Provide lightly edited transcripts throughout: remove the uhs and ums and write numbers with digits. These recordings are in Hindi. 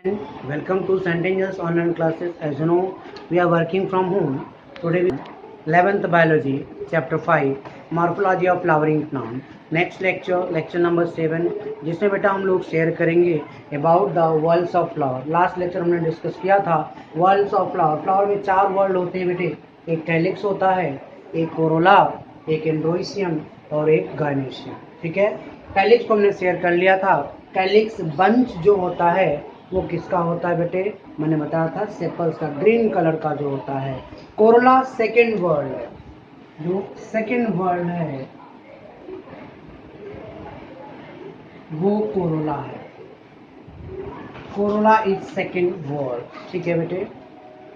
And welcome to Centennials online classes. As you know, we are working from home. Today we 11th biology, chapter 5, morphology of flowering plant. Next lecture, lecture number 7, जिसमें बेटा हम लोग शेयर करेंगे about the worlds of flower. Last lecture हमने डिस्कस किया था वर्ल्ड्स ऑफ फ्लावर. फ्लावर में 4 वर्ल्ड होते हैं बेटे. एक कैलिक्स होता है, एक कोरोला, एक एंड्रोइसियम और एक गायनेशियम. ठीक है, कैलिक्स को हमने शेयर कर लिया था. कैलिक्स बंच जो होता है वो किसका होता है बेटे? मैंने बताया था सेपल्स का, ग्रीन कलर का जो होता है. कोरोला सेकेंड वर्ड है, जो सेकेंड वर्ड है वो कोरोला है. Corolla is second word. ठीक है बेटे.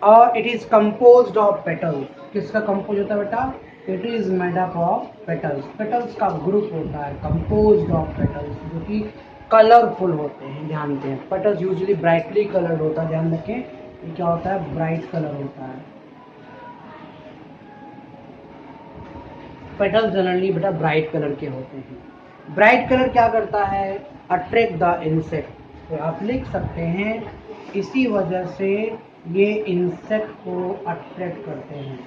और it is composed of petals. किसका कंपोज होता है बेटा? It is made up of petals. Petals का ग्रुप होता है कंपोज्ड ऑफ पेटल्स, जो कि कलरफुल होते हैं. ध्यान दें, पेटल्स यूजुअली ब्राइटली कलर्ड होता है. ध्यान रखें, ये क्या होता है? ब्राइट कलर होता है. पेटल्स जनरली बेटा ब्राइट कलर के होते हैं. ब्राइट कलर क्या करता है? Attract the insect. तो आप लिख सकते हैं इसी वजह से ये इंसेक्ट को अट्रैक्ट करते हैं.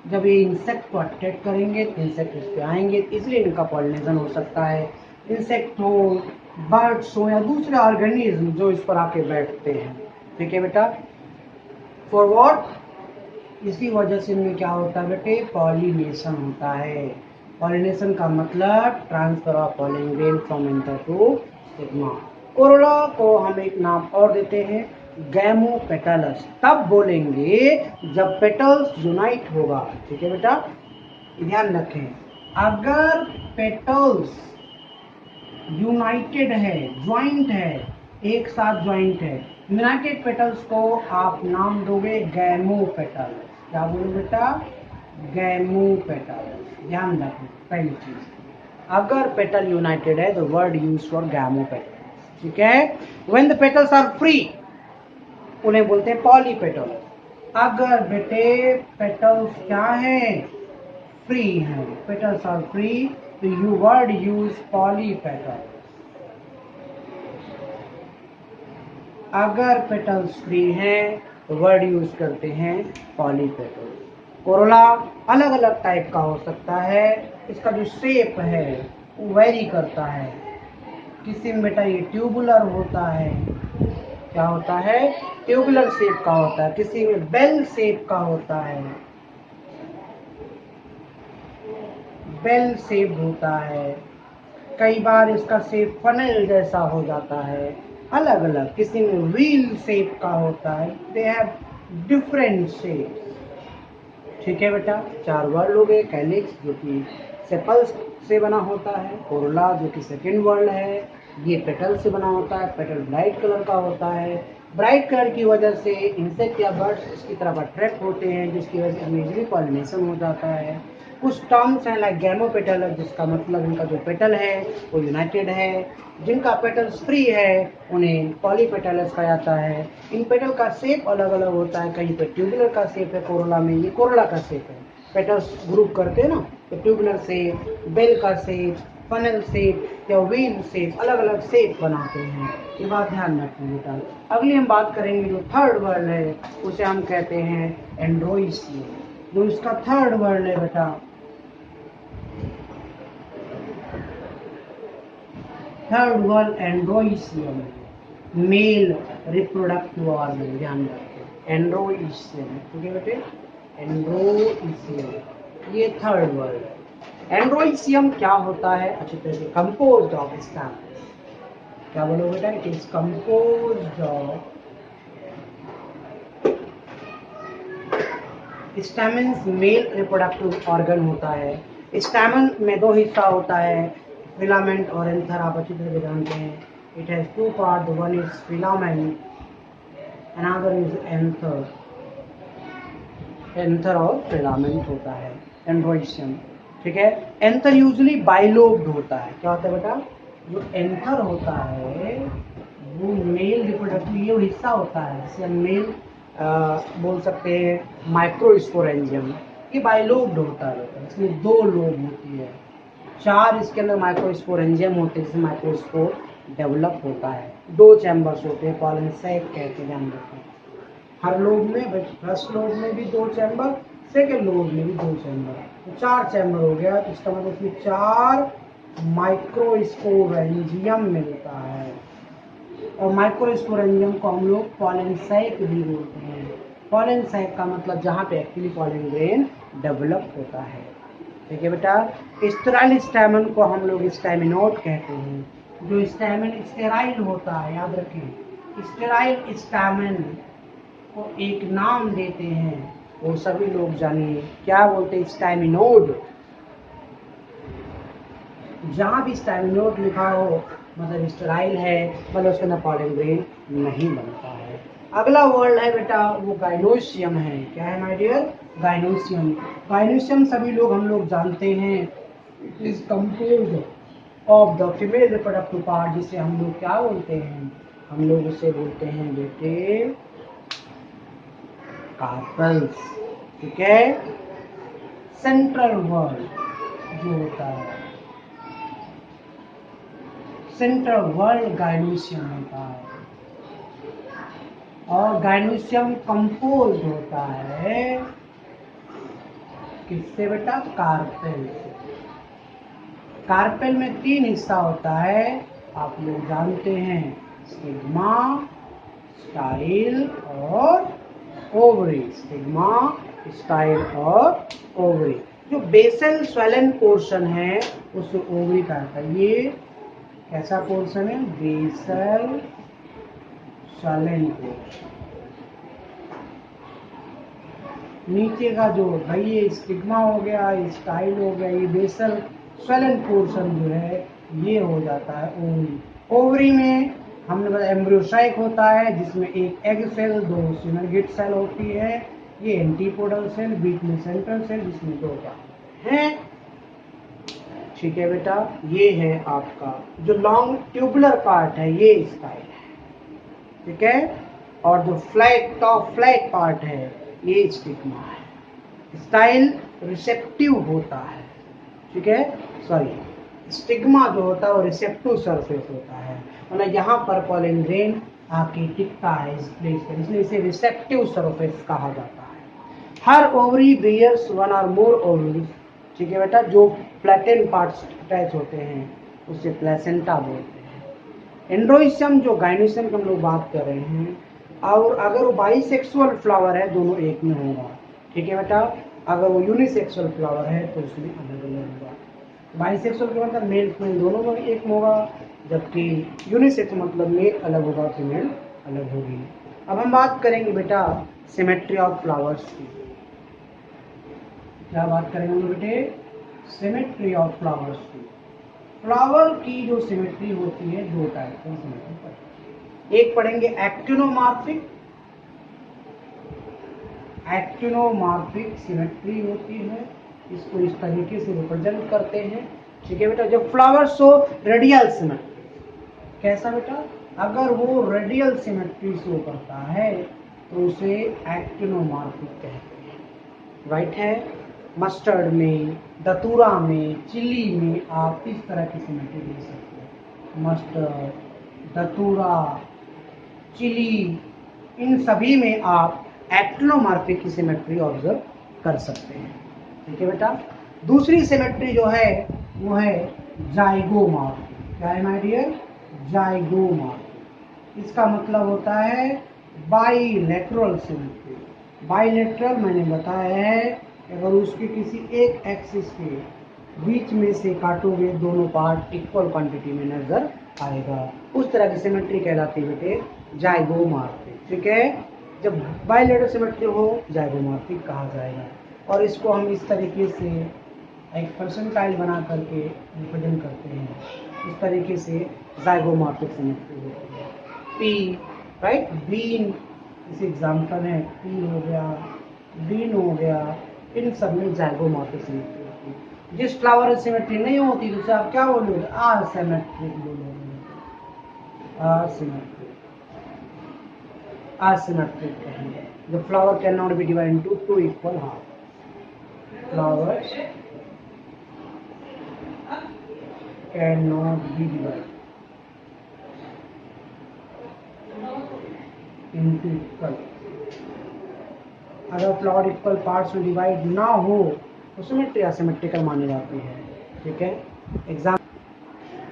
जब ये इंसेक्ट को अट्रैक्ट करेंगे तो इंसेक्ट इस पे आएंगे, इसलिए इनका पॉलिनेशन हो सकता है. इंसेक्ट हो, बर्ड्स हो या दूसरे ऑर्गेनिज्म जो इस पर आके बैठते हैं. ठीक है बेटा. For what? इसी वजह से इनमें क्या होता है बेटे? पॉलिनेशन होता है. पॉलिनेशन का मतलब transfer of pollen grain from anther to stigma. Corolla को हम एक नाम और देते हैं गैमोपेटलस. तब बोलेंगे जब पेटल्स यूनाइट होगा. ठीक है बेटा, ध्यान रखें. अगर पेटल्स यूनाइटेड है, ज्वाइंट है, एक साथ ज्वाइंट है, यूनाइटेड पेटल्स को आप नाम दोगे गैमोपेटल. क्या बोलो बेटा? गैमोपेटल. ध्यान रखें पहली चीज, अगर पेटल यूनाइटेड है तो वर्ड यूज फॉर गैमोपेटल. ठीक है. When the petals are free उन्हें बोलते हैं पॉलीपेटल. अगर बेटे पेटल्स क्या है? फ्री है, पेटल्स आर फ्री, तो यू वर्ड यूज पॉलीपेटल. अगर पेटल्स फ्री हैं तो वर्ड यूज करते हैं पॉलीपेटल. कोरोला अलग अलग टाइप का हो सकता है. इसका जो शेप है वो वेरी करता है. किसी में बेटा ये ट्यूबुलर होता है. क्या होता है? ट्यूबुलर शेप का होता है. किसी में बेल शेप का होता है, बेल शेप होता है. कई बार इसका शेप फनल जैसा हो जाता है. अलग अलग. किसी में व्हील शेप का होता है. They have different shape. ठीक है बेटा. 4 वर्ड हो गए. कैलिक्स जो कि सेपल्स से बना होता है, कोरोला जो कि सेकेंड वर्ड है, ये पेटल से बना होता है. पेटल ब्राइट कलर का होता है. ब्राइट कलर की वजह से इंसेक्ट या बर्ड्स इसकी तरफ अट्रैक्ट होते हैं, जिसकी वजह से इजीली पॉलिनेशन हो जाता है. कुछ टर्म्स हैं लाइक गैमोपेटल, जिसका मतलब इनका जो पेटल है वो यूनाइटेड है. जिनका पेटल्स फ्री है उन्हें पॉलीपेटल्स कहा जाता है. इन पेटल का शेप अलग अलग होता है. कहीं पे ट्यूबुलर का शेप है कोरोला में, ये कोरोला का शेप है. पेटल्स ग्रुप करते हैं ना, तो ट्यूबुलर शेप, बेल का शेप, फनल शेप या व्हील शेप, अलग अलग शेप बनाते हैं. ये बात ध्यान रखें बेटा. अगली हम बात करेंगे जो थर्ड वर्ड है उसे हम कहते हैं एंड्रोइसियम. जो इसका थर्ड वर्ड है बेटा, third word androecium, male reproductive organ. ध्यान रखें एंड्रोइसियम. ठीक है बेटे, एंड्रोइसियम ये थर्ड वर्ड है. एंड्रोइसियम क्या होता है? अच्छी तरह से कंपोज्ड ऑफ स्टैमेंस. क्या बोलो बेटा? It is composed of stamens. Male reproductive organ होता है. स्टैमन में 2 हिस्सा होता है, फिलामेंट और एंथर. आप अच्छी तरह से जानते हैं. It has 2 part. One is filament, another is anther. Anther और फिलामेंट होता है एंड्रोइसियम. ठीक है. एंथर यूजुअली बाइलोब्ड होता है. क्या होता है बेटा? जो एंथर होता है वो मेल रिप्रोडक्टिव ये हिस्सा होता है जिसे हम मेल बोल सकते हैं माइक्रोस्पोरेंजियम. ये बाइलोब्ड होता है. इसमें 2 लोब होती है. 4 इसके अंदर माइक्रोस्पोरेंजियम होते हैं, जैसे माइक्रोस्पोर डेवलप होता है। 2 चैम्बर्स होते हैं, पॉलन सैक कहते हैं जानवर को। हर लोब में, फर्स्ट लोब में भी 2 चैम्बर, सेकेंड लोब में भी 2 चैम्बर, तो 4 चैम्बर हो गया। तो इसका मतलब इसमें 4 माइक्रोस्पोरेंजियम मिलता है। और माइक्रोस्पोरेंजियम को हम लोग पॉलन सैक भी बोलते हैं। पॉलन सैक का मतलब जहाँ पे एक्चुअली पॉलन ग्रेन डेवलप होता है। ठीक है बेटा। स्टेराइल स्टैमेन को हम लोग स्टैमिनोड कहते हैं। जो स्टैमेन स्टेराइल होता है, याद रखें, स्टेराइल स्टैमेन को एक नाम देते हैं, वो सभी लोग जानिए क्या बोलते हैं, स्टैमिनोड। जहाँ भी स्टैमिनोड लिखा हो मतलब स्टेराइल है, मतलब उसके अंदर पॉलन ग्रेन नहीं बनता है। अगला वर्ड है बेटा वो गाइनोसियम है। क्या है माय डियर? गाइनोसियम। गाइनोसियम सभी लोग हम लोग जानते हैं, it is compose of the female reproductive part, जिसे हम लोग क्या बोलते हैं, हम लोग उसे बोलते हैं बेटे कार्पल्स। ठीक है। सेंट्रल वर्ड जो होता है, सेंट्रल वर्ड गाइनोसियम होता है। और गाइनोसियम कंपोज होता है किससे बेटा? कार्पेल से। कार्पेल में 3 हिस्सा होता है, आप लोग जानते हैं, स्टिग्मा, स्टाइल और ओवरी। स्टिग्मा, स्टाइल और ओवरी। जो बेसल स्वेलन पोर्शन है उसे ओवरी कहता है। ये कैसा पोर्शन है? Basal swollen portion. नीचे का जो भाई ये स्टिग्मा हो गया, स्टाइल हो गया, ये बेसल स्वेलन पोर्शन जो है ये हो जाता है ओवरी। ओवरी में हमने बताया एम्ब्रियोसाइक होता है, जिसमें एक एग सेल, 2 सिनर्गिड सेल होती है, ये एंटीपोडल सेल, बीच में सेंट्रल सेल जिसमें 2 हैं। ठीक है बेटा। ये है आपका जो लॉन्ग ट्यूबुलर पार्ट है, ये स्टाइल है। ठीक है। और जो फ्लैट टॉप फ्लैट पार्ट है ये स्टिग्मा है। स्टाइल रिसेप्टिव होता है। ठीक है। सॉरी, स्टिग्मा जो होता है वो रिसेप्टिव सरफेस होता है, मतलब यहाँ पर पॉलन ग्रेन आके टिकता है इस प्लेस पर, इसलिए इसे रिसेप्टिव सरफेस कहा जाता है। हर ओवरी बियर्स 1 और मोर ओवरीज। ठीक है बेटा। जो प्लेटेन पार्ट्स अटैच होते हैं उसे प्लेसेंटा बोलते हैं। एंड्रोइसियम जो गाइनोसियम की हम लोग बात कर रहे हैं, और अगर वो बाइसेक्सुअल फ्लावर है दोनों एक में होगा। ठीक है बेटा। अगर वो यूनिसेक्सुअल फ्लावर है तो उसमें अलग अलग होगा। बाइसेक्सुअल का मतलब मेल फीमेल दोनों में एक में होगा, जबकि यूनिसेक्स मतलब मेल अलग होगा, फीमेल अलग होगी। अब हम बात करेंगे बेटा सिमेट्री ऑफ फ्लावर्स की। क्या बात करेंगे हम बेटे? सिमेट्री ऑफ फ्लावर्स की। फ्लावर की जो सिमेट्री होती है 2 टाइप की सिमेट्री पढ़ेंगे। एक पढ़ेंगे एक्टिनोमार्फिक। एक्टिनोमार्फिक सिमेट्री होती है, इसको इस तरीके से रिप्रेजेंट करते हैं। ठीक है बेटा। जब फ्लावर शो रेडियल सिमेट्री, कैसा बेटा? अगर वो रेडियल सिमेट्री शो करता है तो उसे एक्टिनोमार्फिक कहते हैं। राइट है। मस्टर्ड में, दतूरा में, चिली में आप इस तरह की सिमेट्री देख सकते हैं। मस्टर्ड, दतूरा, चिली, इन सभी में आप एक्टिनोमार्फिक की सिमेट्री ऑब्जर्व कर सकते हैं। ठीक है बेटा। दूसरी सिमेट्री जो है वो है जाइगोमॉर्फिक। क्या है माय डियर? जाइगोमॉर्फिक। इसका मतलब होता है बाइलेटरल सिमेट्री। बाइलेटरल मैंने बताया है, अगर उसके किसी एक एक्सिस के बीच में से काटोगे दोनों पार्ट इक्वल क्वांटिटी में नजर आएगा, उस तरह की सिमेट्री कहलाती है बेटे जाइगोमॉर्फिक। ठीक है। जब बाइलेटरल सिमेट्री हो जाइगोमॉर्फिक कहा जाएगा। और इसको हम इस तरीके से एक परसेंटाइल बना करके रिप्रेजेंट करते हैं। इस तरीके से जाइगोमॉर्फिक सिमेट्री होती है। पी, राइट, बीन इस एग्जाम्पल है, पी हो गया, बीन हो गया, इन सब में जाइगोमॉर्फिक सिमेट्री होती है। जिस फ्लावर सिमेट्री नहीं होती तो उसे आप क्या बोलोगे? असिमेट्रिक बोलोगे। असिमेट्रिक, असिमेट्रिक कहेंगे। The flower cannot be divided into 2 equal half. Flowers cannot be divided into equal. अगर फ्लावर इक्वल पार्ट्स में डिवाइड ना हो तो सिमेट्री असिमेट्रिकल मानी जाती है। ठीक है,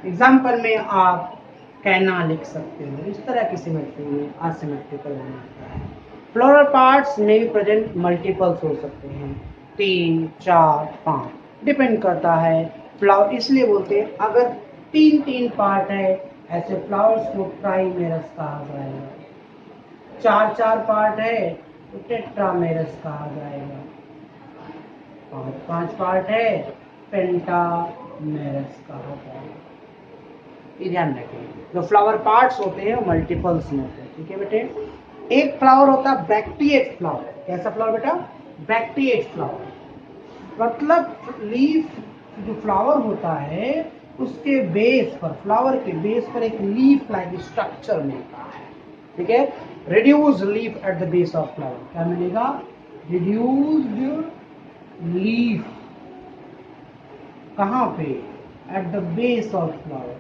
एग्जाम्पल में आप कहना लिख सकते हो, इस तरह की सिमेट्री में असिमेट्रिकल माना जाता है। फ्लोरल पार्ट्स में भी प्रेजेंट मल्टीपल्स हो सकते हैं, 3, 4, 5, डिपेंड करता है फ्लावर। इसलिए बोलते हैं अगर 3 पार्ट है ऐसे फ्लावर्स को ट्राइमेरस कहा जाएगा। 4 पार्ट है तो टेट्रामेरस कहा जाएगा। 5 पार्ट है पेंटामेरस कहा जाएगा। ये ध्यान रखें, जो फ्लावर पार्ट्स होते हैं वो मल्टीपल्स में होते हैं। ठीक है बेटे, एक फ्लावर होता है ब्रैक्टिएट फ्लावर। कैसा फ्लावर बेटा? ब्रैक्टिएट फ्लावर, मतलब लीफ जो फ्लावर होता है उसके बेस पर, फ्लावर के बेस पर एक लीफ लाइक स्ट्रक्चर मिलता है। ठीक है, reduced leaf at the base of flower. क्या मिलेगा? Reduced leaf. कहां पे? At the base of flower.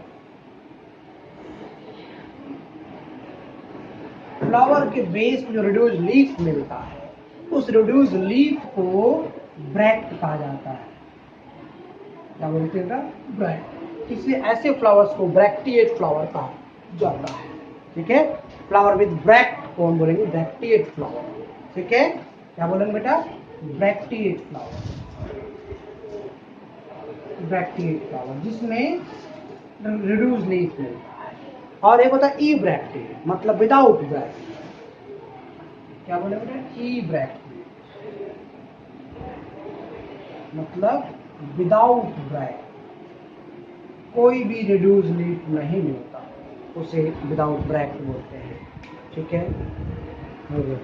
Flower के बेस पे जो रिड्यूस्ड लीफ मिलता है, उस रिड्यूस्ड लीफ को ब्रैक्ट कहा जाता है। क्या बोलते हैं? ब्रैक्ट। इसलिए ऐसे फ्लावर्स को ब्रैक्टिएट फ्लावर कहा जाता है। ठीक है, फ्लावर विद ब्रैक्ट को हम बोलेंगे ब्रैक्टिएट फ्लावर। ठीक है, क्या बोलेंगे बेटा? Bracteate flower. ब्रैक्टिएट फ्लावर जिसमें रिड्यूस्ड लीफ मिलता है। और एक होता है ई ब्रैक्टिएट, मतलब विदाउट ब्रैक्ट। क्या बोले बेटा? ई ब्रैक्टिएट मतलब विदाउट ब्रैक्ट, कोई भी रिड्यूस्ड लीफ नहीं मिलता, उसे विदाउट ब्रैक्ट बोलते हैं। ठीक है, हो गया।